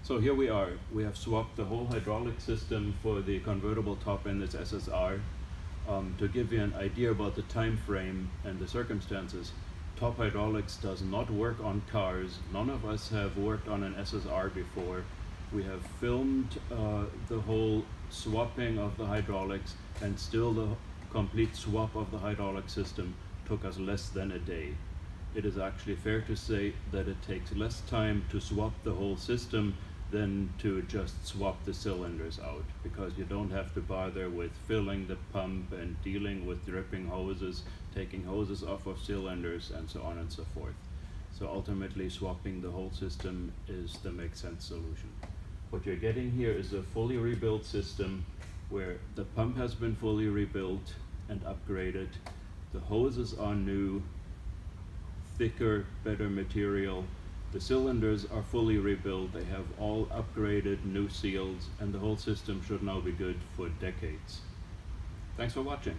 So here we are. We have swapped the whole hydraulic system for the convertible top end, this SSR. To give you an idea about the time frame and the circumstances, top hydraulics does not work on cars. None of us have worked on an SSR before. We have filmed the whole swapping of the hydraulics, and still the complete swap of the hydraulic system took us less than a day. It is actually fair to say that it takes less time to swap the whole system than to just swap the cylinders out, because you don't have to bother with filling the pump and dealing with dripping hoses, taking hoses off of cylinders, and so on and so forth. So ultimately, swapping the whole system is the make sense solution. What you're getting here is a fully rebuilt system where the pump has been fully rebuilt and upgraded. The hoses are new, thicker, better material. The cylinders are fully rebuilt. They have all upgraded new seals, and the whole system should now be good for decades. Thanks for watching.